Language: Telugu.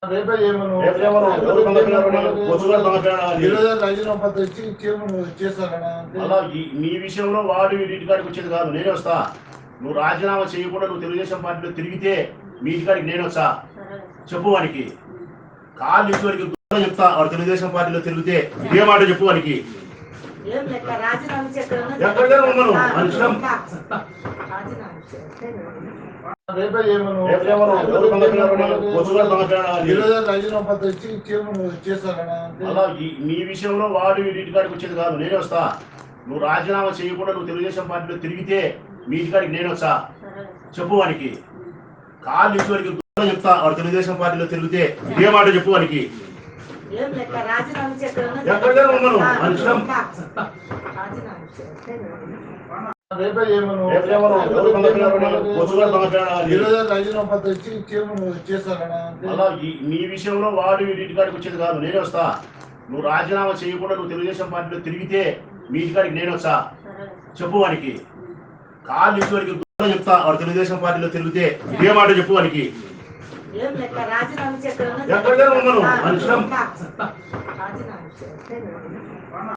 రేపే చేయమను. రాజీనామా పత్రం ఇచ్చి చేస్తానన్నా. అలా నీ విషయంలో వాడు ఇంటికాడికి వచ్చేది కాదు, నేనే వస్తా. నువ్వు రాజీనామా చేయకుండా నువ్వు తెలుగుదేశం పార్టీలో తిరిగితే మీ ఇంటికాడికి నేను వస్తా. చెప్పు వానికి, కాళ్ళు ఇచ్చి వాడికి చెప్తా. వాడు తెలుగుదేశం పార్టీలో తిరిగితే ఇదే మాట చెప్పు వానికి. ఎక్కడికే ఉండను మనుషులం. రేపే చేయమను. రాజీనామా పత్రం ఇచ్చి చేస్తానన్నా. అలా నీ విషయంలో వాడు ఇంటికాడికి వచ్చేది కాదు, నేనే వస్తా. నువ్వు రాజీనామా చేయకుండా నువ్వు తెలుగుదేశం పార్టీలో తిరిగితే మీ ఇంటికాడికి నేను వస్తా. చెప్పు వానికి, కాళ్ళు ఇచ్చి వాడికి చెప్తా. వాడు తెలుగుదేశం పార్టీలో తిరిగితే ఇదే మాట చెప్పు వానికి. ఎక్కడికే ఉండను మనుషులం. రేపే చేయమను. రాజీనామా పత్రం ఇచ్చి చేస్తానన్నా. అలా నీ విషయంలో వాడు ఇంటికాడికి వచ్చేది కాదు, నేనే వస్తా. నువ్వు రాజీనామా చేయకుండా నువ్వు తెలుగుదేశం పార్టీలో తిరిగితే మీ ఇంటికాడికి నేను వస్తా. చెప్పు వానికి, కాళ్ళు ఇచ్చి వాడికి చెప్తా. వాడు తెలుగుదేశం పార్టీలో తిరిగితే ఇదే మాట చెప్పు వానికి. ఎక్కడికే ఉండను మనుషులం.